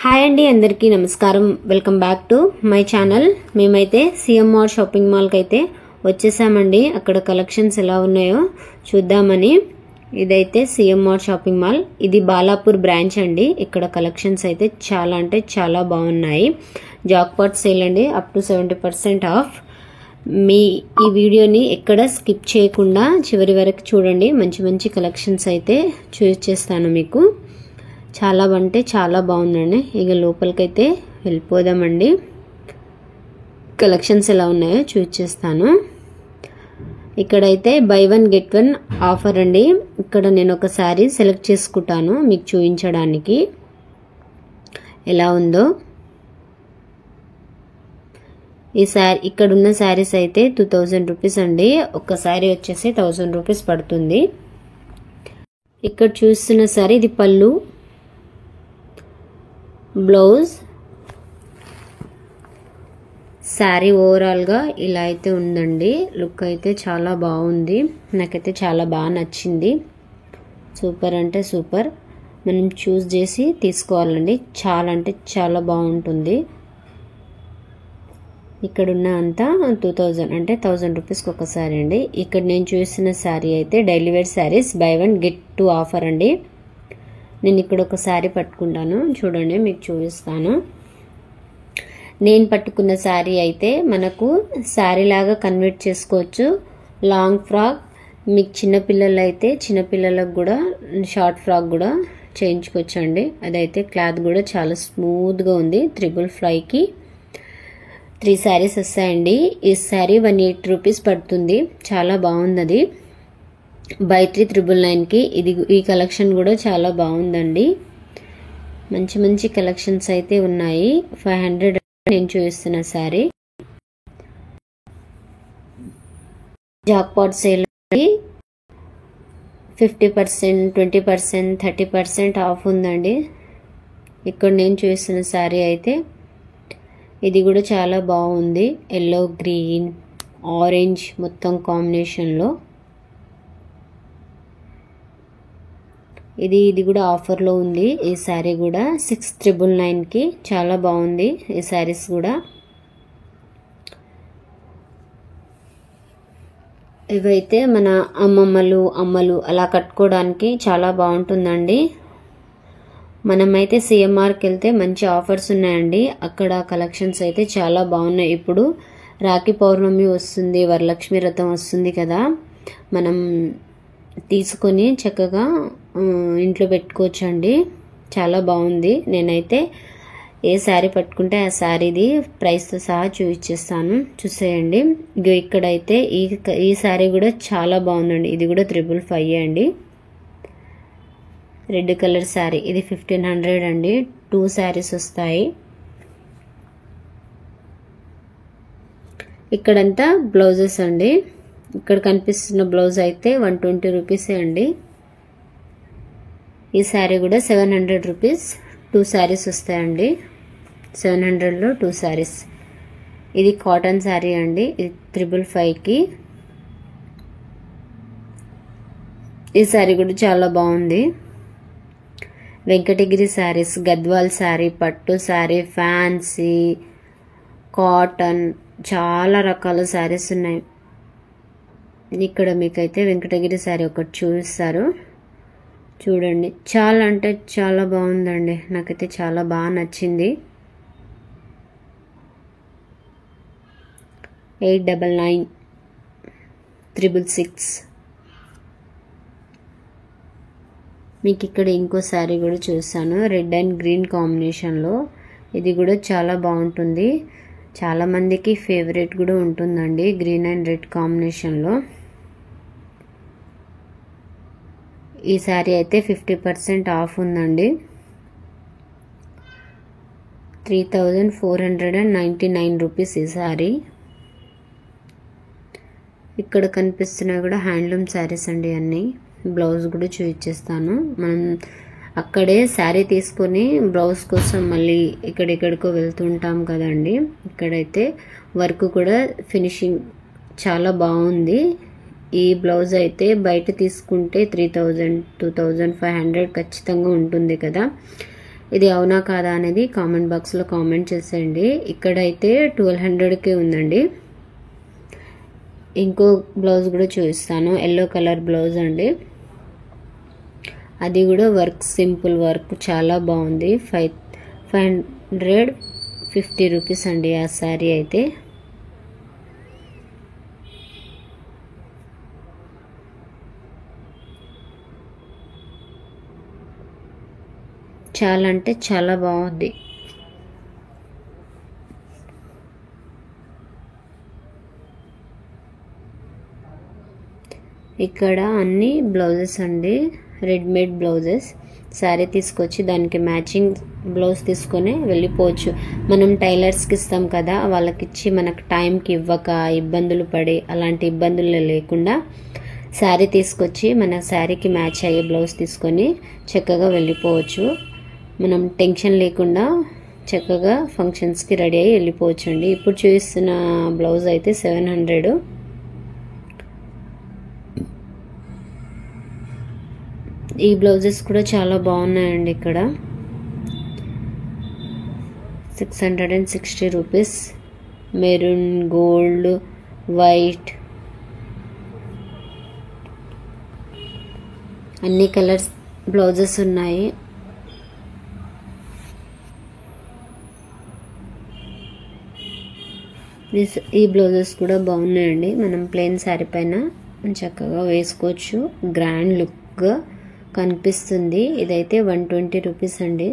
Hi అండి, అందరికీ నమస్కారం. Welcome back to my channel. మేమైతే సిఎంఆర్ షాపింగ్ మాల్కి అయితే వచ్చేసామండి. అక్కడ కలెక్షన్స్ ఎలా ఉన్నాయో చూద్దామని. ఇదైతే సిఎంఆర్ షాపింగ్ మాల్, ఇది బాలాపూర్ బ్రాంచ్ అండి. ఇక్కడ కలెక్షన్స్ అయితే చాలా అంటే చాలా బాగున్నాయి. జాక్పాట్ సేల్ అండి, అప్ టు 70% ఆఫ్. మీ ఈ వీడియోని ఎక్కడ స్కిప్ చేయకుండా చివరి వరకు చూడండి. మంచి మంచి కలెక్షన్స్ అయితే చూసేస్తాను మీకు. చాలా అంటే చాలా బాగుందండి. ఇక లోపలికైతే వెళ్ళిపోదామండి. కలెక్షన్స్ ఎలా ఉన్నాయో చూసేస్తాను. ఇక్కడైతే by one get one offer అండి. ఇక్కడ నేను ఒక శారీ సెలెక్ట్ చేసుకుంటాను మీకు చూపించడానికి ఎలా ఉందో. ఈ శారీ ఇక్కడ ఉన్న శారీస్ అయితే 2000 రూపీస్ అండి. ఒక శారీ వచ్చేసి 1000 రూపీస్ పడుతుంది. ఇక్కడ చూస్తున్న శారీ ఇది పళ్ళు, బ్లౌజ్, శారీ ఓవరాల్గా ఇలా అయితే ఉందండి. లుక్ అయితే చాలా బాగుంది, నాకైతే చాలా బాగా నచ్చింది. సూపర్ అంటే సూపర్. మనం చూస్ చేసి తీసుకోవాలండి. చాలా అంటే చాలా బాగుంటుంది. ఇక్కడున్న అంతా 2000 అంటే 1000 రూపీస్కి ఒక శారీ అండి. ఇక్కడ నేను చూసిన శారీ అయితే daily wear saris buy one get two offer అండి. నేను ఇక్కడ ఒక శారీ పట్టుకుంటాను, చూడండి మీకు చూపిస్తాను. నేను పట్టుకున్న శారీ అయితే మనకు శారీ లాగా కన్వర్ట్ చేసుకోవచ్చు. లాంగ్ ఫ్రాక్, మీకు చిన్నపిల్లలు అయితే చిన్నపిల్లలకు కూడా షార్ట్ ఫ్రాక్ కూడా చేయించుకోవచ్చు అండి. అదైతే క్లాత్ కూడా చాలా స్మూత్గా ఉంది. 555కి 3 శారీస్ వస్తాయండి. ఈ శారీ 180 రూపీస్ పడుతుంది. చాలా బాగుంది అది. బై 3 999కి. ఇది ఈ కలెక్షన్ కూడా చాలా బాగుందండి. మంచి మంచి కలెక్షన్స్ అయితే ఉన్నాయి. 500 నేను చూపిస్తున్న శారీ. జాక్పాట్ సేల్ 50%, 20%, 30% ఆఫ్ ఉందండి. ఇక్కడ నేను చూస్తున్న శారీ అయితే ఇది కూడా చాలా బాగుంది. ఎల్లో, గ్రీన్, ఆరెంజ్ మొత్తం కాంబినేషన్లో. ఇది కూడా ఆఫర్లో ఉంది. ఈ శారీ కూడా 6999కి. చాలా బాగుంది ఈ శారీస్ కూడా. ఇవైతే మన అమ్మలు అలా కట్టుకోవడానికి చాలా బాగుంటుందండి. మనమైతే సిఎంఆర్కి వెళ్తే మంచి ఆఫర్స్ ఉన్నాయండి. అక్కడ కలెక్షన్స్ అయితే చాలా బాగున్నాయి. ఇప్పుడు రాఖీ పౌర్ణమి వస్తుంది, వరలక్ష్మి వ్రతం వస్తుంది కదా, మనం తీసుకొని చక్కగా ఇంట్లో పెట్టుకోవచ్చు అండి. చాలా బాగుంది. నేనైతే ఏ శారీ పట్టుకుంటే ఆ శారీది ప్రైస్తో సహా చూపించేస్తాను, చూసేయండి. ఇక్కడైతే ఈ శారీ కూడా చాలా బాగుందండి. ఇది కూడా 555 అండి. రెడ్ కలర్ శారీ, ఇది 1500 అండి. 2 శారీస్ వస్తాయి. ఇక్కడంతా బ్లౌజెస్ అండి. ఇక్కడ కనిపిస్తున్న బ్లౌజ్ అయితే 120 రూపీసే అండి. ఈ శారీ కూడా 700 రూపీస్. 2 శారీస్ వస్తాయండి. 700లో 2 శారీస్. ఇది కాటన్ శారీ అండి. ఇది 555కి. ఈ శారీ కూడా చాలా బాగుంది. వెంకటగిరి శారీస్, గద్వాల్ శారీ, పట్టు శారీ, ఫ్యాన్సీ, కాటన్, చాలా రకాల శారీస్ ఉన్నాయి. ఇక్కడ మీకైతే వెంకటగిరి శారీ ఒకటి చూపిస్తారు, చూడండి. చాలా అంటే చాలా బాగుందండి. నాకైతే చాలా బాగా నచ్చింది. 899, 666. మీకు ఇక్కడ ఇంకో శారీ కూడా చూస్తాను, రెడ్ అండ్ గ్రీన్ కాంబినేషన్లో. ఇది కూడా చాలా బాగుంటుంది. చాలామందికి ఫేవరెట్ కూడా ఉంటుందండి, గ్రీన్ అండ్ రెడ్ కాంబినేషన్లో. ఈ శారీ అయితే 50% ఆఫ్ ఉందండి. 3499 రూపీస్ ఈ శారీ. ఇక్కడ కనిపిస్తున్నవి కూడా హ్యాండ్లూమ్ శారీస్ అండి అన్నీ. బ్లౌజ్ కూడా చూపించేస్తాను. మనం అక్కడే శారీ తీసుకొని బ్లౌజ్ కోసం మళ్ళీ ఇక్కడెక్కడికో వెళ్తుంటాం కదండి. ఇక్కడైతే వర్క్ కూడా ఫినిషింగ్ చాలా బాగుంది. ఈ బ్లౌజ్ అయితే బయట తీసుకుంటే 3000, 2500 ఖచ్చితంగా ఉంటుంది కదా. ఇది అవునా కాదా అనేది కామెంట్ బాక్స్లో కామెంట్ చేసేయండి. ఇక్కడైతే 1200కే ఉందండి. ఇంకో బ్లౌజ్ కూడా చూపిస్తాను, ఎల్లో కలర్ బ్లౌజ్ అండి. అది కూడా వర్క్, సింపుల్ వర్క్, చాలా బాగుంది. 550 రూపీస్ అండి ఆ శారీ అయితే. చాలా అంటే చాలా బాగుంది. ఇక్కడ అన్ని బ్లౌజెస్ అండి, రెడీమేడ్ బ్లౌజెస్. శారీ తీసుకొచ్చి దానికి మ్యాచింగ్ బ్లౌజ్ తీసుకొని వెళ్ళిపోవచ్చు. మనం టైలర్స్కి ఇస్తాం కదా, వాళ్ళకి ఇచ్చి మనకు టైంకి ఇవ్వక ఇబ్బందులు పడి అలాంటి ఇబ్బందులు లేకుండా శారీ తీసుకొచ్చి మన శారీకి మ్యాచ్ అయ్యే బ్లౌజ్ తీసుకొని చక్కగా వెళ్ళిపోవచ్చు. మనం టెన్షన్ లేకుండా చక్కగా ఫంక్షన్స్కి రెడీ అయ్యి వెళ్ళిపోవచ్చు అండి. ఇప్పుడు చూస్తున్న బ్లౌజ్ అయితే 700. ఈ బ్లౌజెస్ కూడా చాలా బాగున్నాయండి. ఇక్కడ 660 రూపీస్. మెరూన్, గోల్డ్, వైట్ అన్ని కలర్స్ బ్లౌజెస్ ఉన్నాయి. ఈ బ్లౌజెస్ కూడా బాగున్నాయండి. మనం ప్లెయిన్ శారీ పైన చక్కగా వేసుకోవచ్చు, గ్రాండ్ లుక్ కనిపిస్తుంది. ఇదైతే 120 రూపీస్ అండి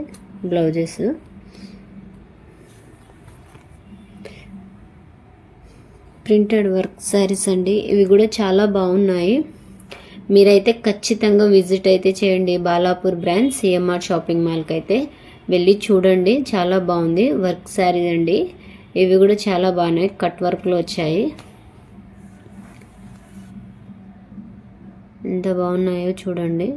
బ్లౌజెస్. ప్రింటెడ్ వర్క్ శారీస్ అండి, ఇవి కూడా చాలా బాగున్నాయి. మీరైతే ఖచ్చితంగా విజిట్ అయితే చేయండి బాలాపూర్ బ్రాంచ్ సిఎంఆర్ షాపింగ్ మాల్కి అయితే వెళ్ళి చూడండి, చాలా బాగుంది. వర్క్ శారీ అండి, ఇవి కూడా చాలా బాగున్నాయి, కట్ వర్క్లో వచ్చాయి. ఎంత బాగున్నాయో చూడండి.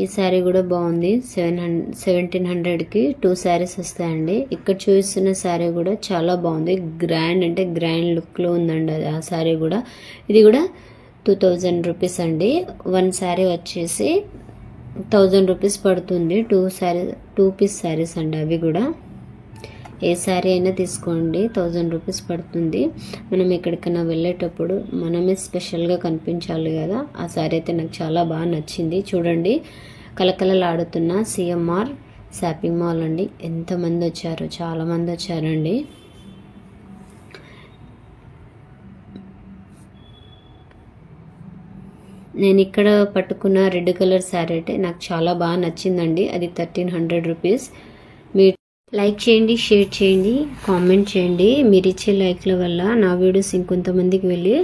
ఈ శారీ కూడా బాగుంది. 1700కి 2 శారీస్ వస్తాయండి. ఇక్కడ చూస్తున్న శారీ కూడా చాలా బాగుంది, గ్రాండ్ అంటే గ్రాండ్ లుక్లో ఉందండి ఆ శారీ కూడా. ఇది కూడా 2000 రూపీస్ అండి. 1 శారీ వచ్చేసి 1000 రూపీస్ పడుతుంది. 2 పీస్ శారీస్ అండి అవి కూడా. ఏ శారీ అయినా తీసుకోండి 1000 రూపీస్ పడుతుంది. మనం ఎక్కడికైనా వెళ్ళేటప్పుడు మనమే స్పెషల్గా కనిపించాలి కదా, ఆ శారీ అయితే నాకు చాలా బాగా నచ్చింది. చూడండి, కలకలలాడుతున్న సిఎంఆర్ షాపింగ్ మాల్ అండి. ఎంతమంది వచ్చారు, చాలామంది వచ్చారండి. నేను ఇక్కడ పట్టుకున్న రెడ్ కలర్ శారీ అయితే నాకు చాలా బాగా నచ్చిందండి. అది 1300 రూపీస్. మీరు లైక్ చేయండి, షేర్ చేయండి, కామెంట్ చేయండి. మీరు ఇచ్చే లైక్ల వల్ల నా వీడియోస్ ఇంకొంతమందికి వెళ్ళి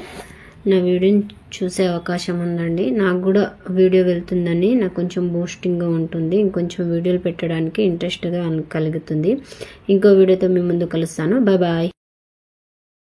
నా వీడియోని చూసే అవకాశం ఉందండి. నాకు కూడా వీడియో వెళ్తుందని నాకు కొంచెం బూస్టింగ్గా ఉంటుంది, ఇంకొంచెం వీడియోలు పెట్టడానికి ఇంట్రెస్ట్గా కలుగుతుంది. ఇంకో వీడియోతో మీ ముందు కలుస్తాను. Bye bye.